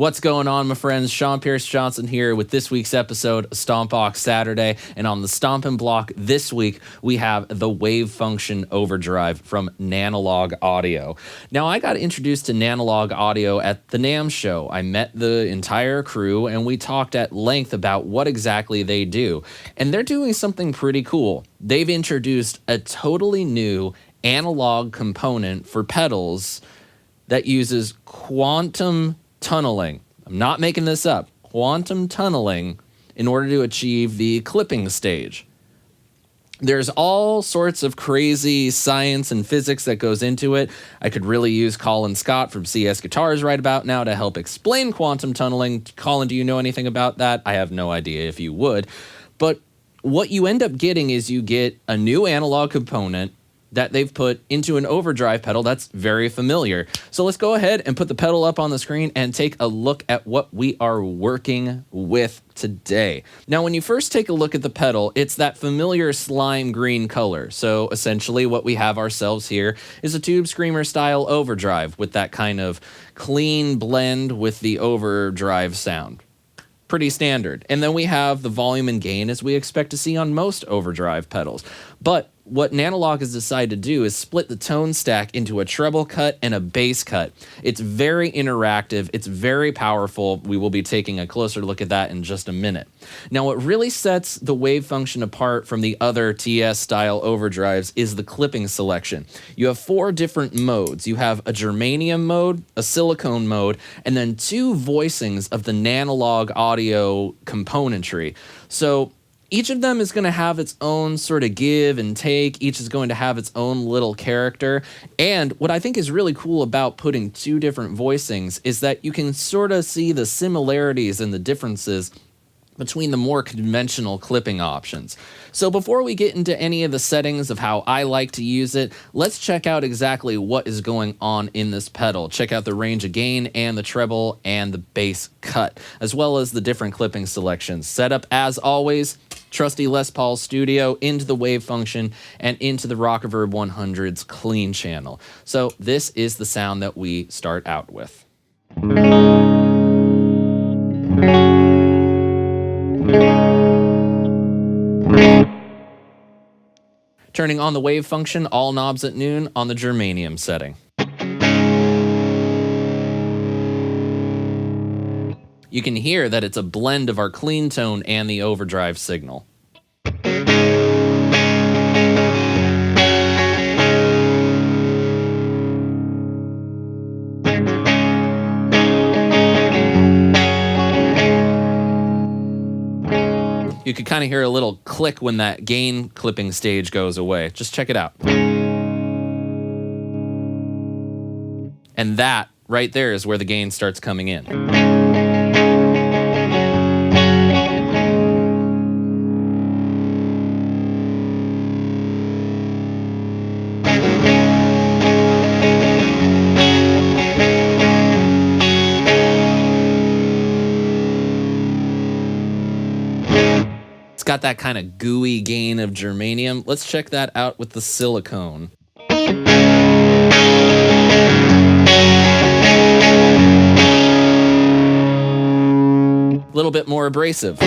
What's going on, my friends? SeanPierceJohnson here with this week's episode of Stompbox Saturday. And on the Stompin block this week, we have the WaveFunction Overdrive from Nanolog Audio. Now, I got introduced to Nanolog Audio at the NAMM show. I met the entire crew and we talked at length about what exactly they do. And they're doing something pretty cool. They've introduced a totally new analog component for pedals that uses quantum tunneling. I'm not making this up. Quantum tunneling in order to achieve the clipping stage. There's all sorts of crazy science and physics that goes into it. I could really use Colin Scott from CS Guitars right about now to help explain quantum tunneling. Colin, do you know anything about that? I have no idea if you would. But what you end up getting is you get a new analog component that they've put into an overdrive pedal that's very familiar. So let's go ahead and put the pedal up on the screen and take a look at what we are working with today. Now, when you first take a look at the pedal, it's that familiar slime green color. So essentially what we have ourselves here is a Tube Screamer style overdrive with that kind of clean blend with the overdrive sound. Pretty standard. And then we have the volume and gain as we expect to see on most overdrive pedals. But what Nanolog has decided to do is split the tone stack into a treble cut and a bass cut. It's very interactive. It's very powerful. We will be taking a closer look at that in just a minute. Now, what really sets the WaveFunction apart from the other TS-style overdrives is the clipping selection. You have 4 different modes. You have a Germanium mode, a silicone mode, and then 2 voicings of the Nanolog Audio componentry. So each of them is going to have its own sort of give and take. Each is going to have its own little character. And what I think is really cool about putting 2 different voicings is that you can sort of see the similarities and the differences between the more conventional clipping options. So before we get into any of the settings of how I like to use it, let's check out exactly what is going on in this pedal. Check out the range of gain and the treble and the bass cut, as well as the different clipping selections. Setup, as always, trusty Les Paul Studio into the WaveFunction and into the Rockreverb 100's clean channel. So this is the sound that we start out with. Turning on the WaveFunction, all knobs at noon on the Germanium setting. You can hear that it's a blend of our clean tone and the overdrive signal. You could kind of hear a little click when that gain clipping stage goes away. Just check it out. And that right there is where the gain starts coming in. Got that kind of gooey gain of Germanium. Let's check that out with the silicone. A little bit more abrasive.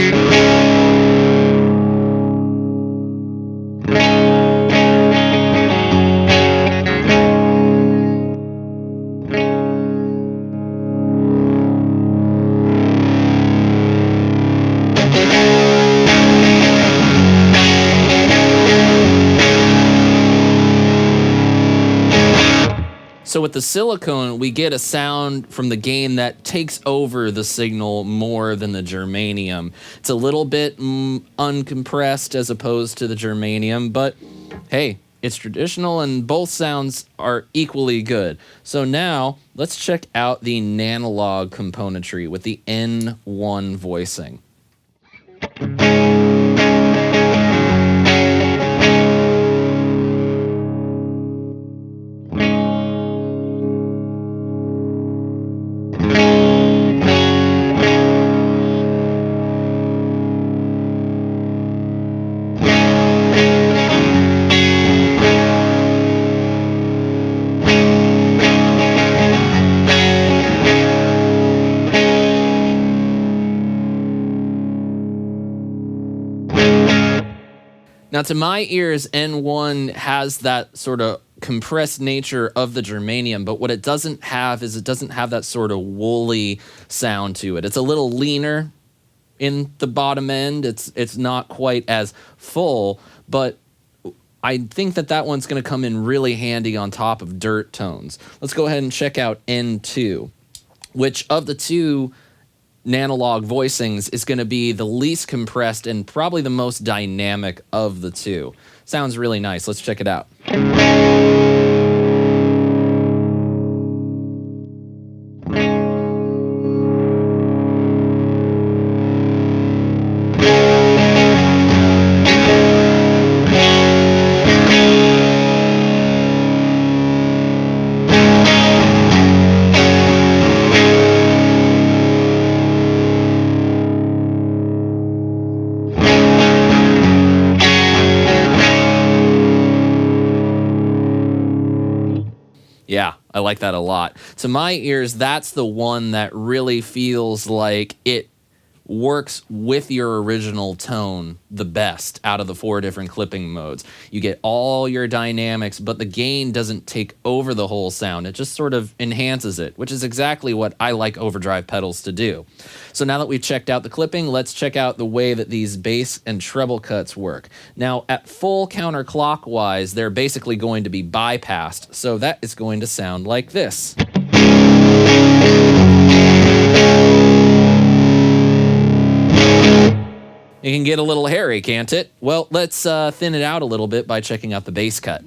So with the silicone, we get a sound from the gain that takes over the signal more than the Germanium. It's a little bit uncompressed as opposed to the Germanium, but hey, it's traditional and both sounds are equally good. So now let's check out the Nanolog componentry with the N1 voicing. Now, to my ears, N1 has that sort of compressed nature of the Germanium, but what it doesn't have is it doesn't have that sort of woolly sound to it. It's a little leaner in the bottom end. It's not quite as full, but I think that one's going to come in really handy on top of dirt tones. Let's go ahead and check out N2, which of the two Nanolog voicings is going to be the least compressed and probably the most dynamic of the two. Sounds really nice. Let's check it out. Yeah, I like that a lot. To my ears, that's the one that really feels like it works with your original tone the best out of the 4 different clipping modes. You get all your dynamics, but the gain doesn't take over the whole sound. It just sort of enhances it, which is exactly what I like overdrive pedals to do. So now that we've checked out the clipping, let's check out the way that these bass and treble cuts work. Now, at full counterclockwise, they're basically going to be bypassed, so that is going to sound like this. It can get a little hairy, can't it? Well, let's thin it out a little bit by checking out the bass cut.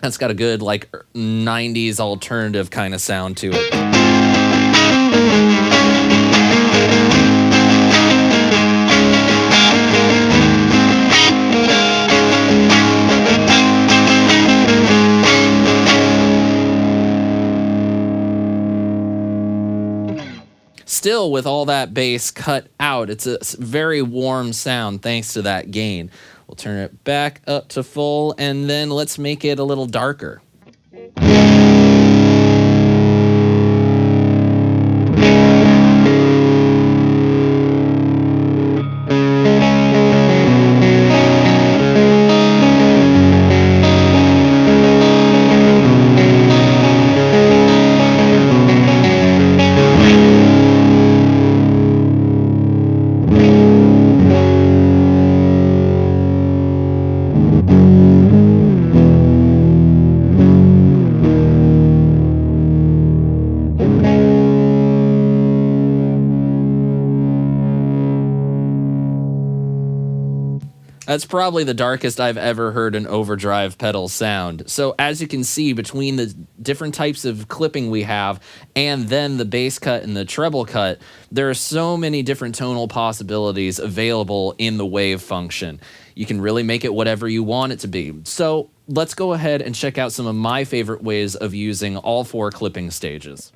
That's got a good, like, 90s alternative kind of sound to it. Still, with all that bass cut out, it's a very warm sound thanks to that gain. We'll turn it back up to full, and then let's make it a little darker. That's probably the darkest I've ever heard an overdrive pedal sound. So as you can see, between the different types of clipping we have and then the bass cut and the treble cut, there are so many different tonal possibilities available in the wave function. You can really make it whatever you want it to be. So let's go ahead and check out some of my favorite ways of using all 4 clipping stages.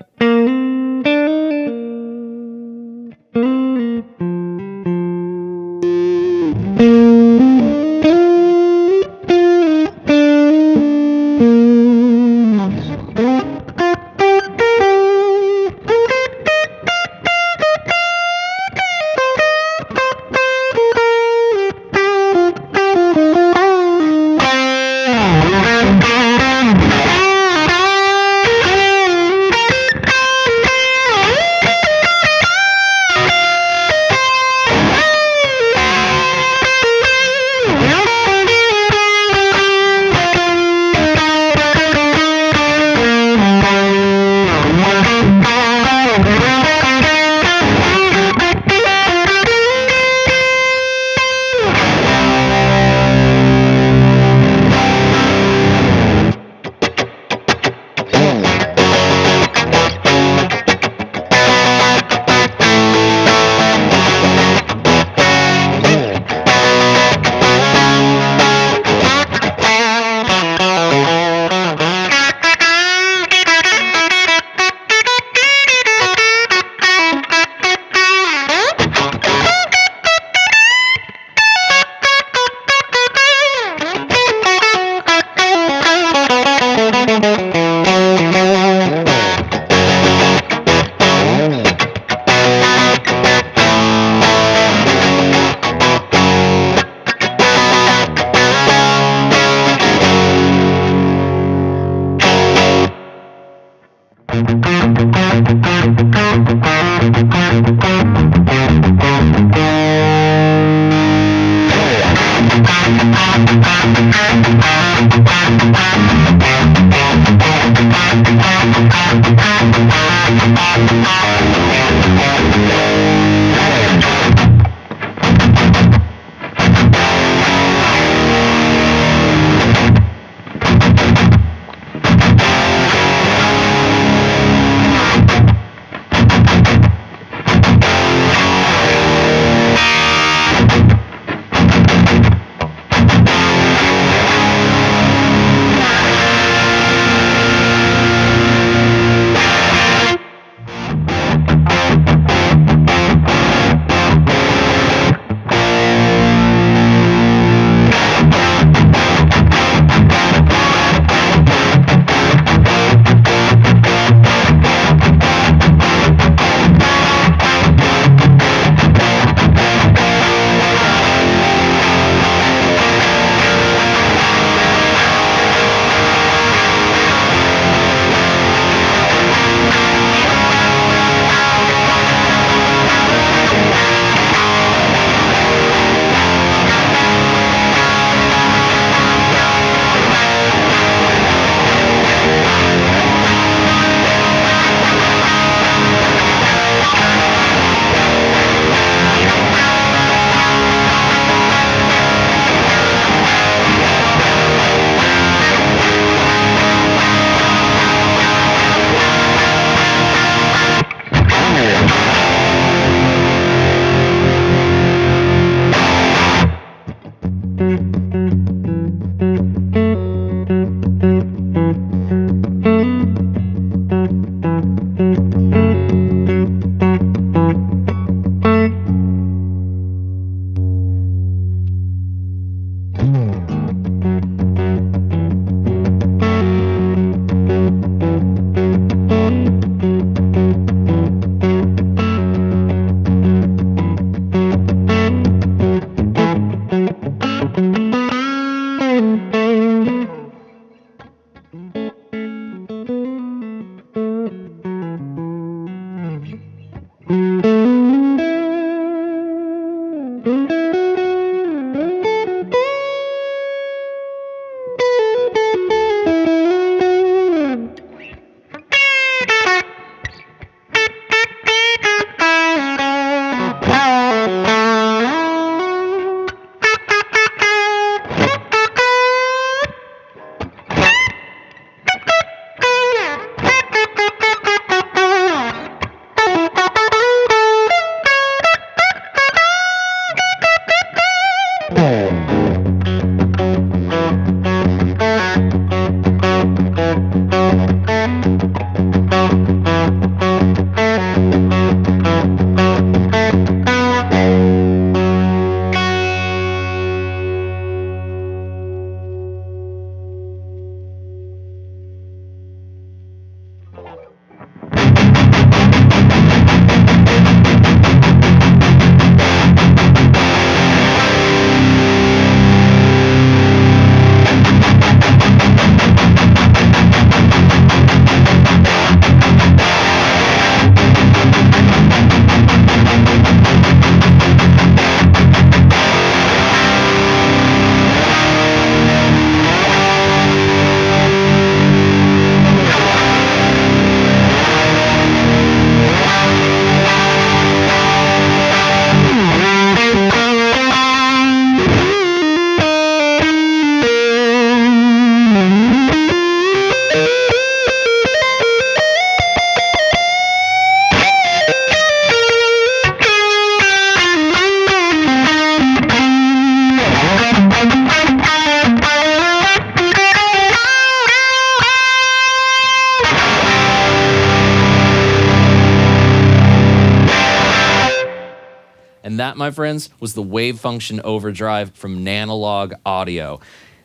And that, my friends, was the WaveFunction Overdrive from Nanolog Audio.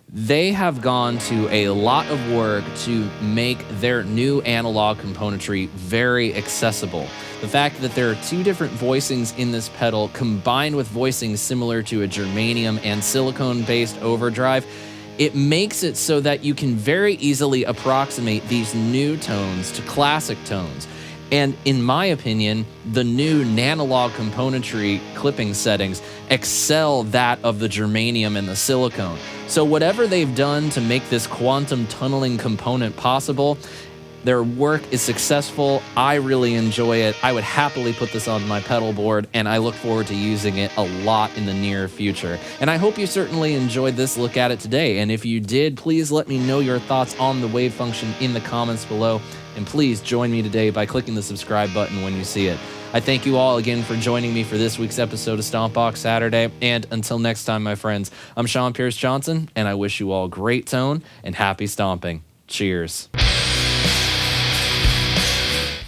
They have gone to a lot of work to make their new analog componentry very accessible. The fact that there are two different voicings in this pedal combined with voicings similar to a germanium and silicone-based overdrive, it makes it so that you can very easily approximate these new tones to classic tones. And in my opinion, the new Nanolog componentry clipping settings excel that of the germanium and the silicone. So whatever they've done to make this quantum tunneling component possible, Their work is successful. I really enjoy it. I would happily put this on my pedal board, and I look forward to using it a lot in the near future. And I hope you certainly enjoyed this look at it today. And if you did, please let me know your thoughts on the WaveFunction in the comments below. And please join me today by clicking the subscribe button when you see it. I thank you all again for joining me for this week's episode of Stompbox Saturday. And until next time, my friends, I'm SeanPierceJohnson, and I wish you all great tone and happy stomping. Cheers.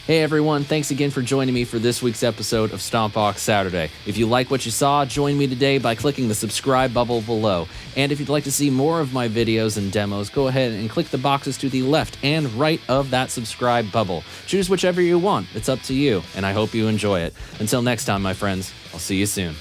Hey everyone, thanks again for joining me for this week's episode of Stompbox Saturday. If you like what you saw, join me today by clicking the subscribe bubble below. And if you'd like to see more of my videos and demos, go ahead and click the boxes to the left and right of that subscribe bubble. Choose whichever you want, it's up to you, and I hope you enjoy it. Until next time, my friends, I'll see you soon.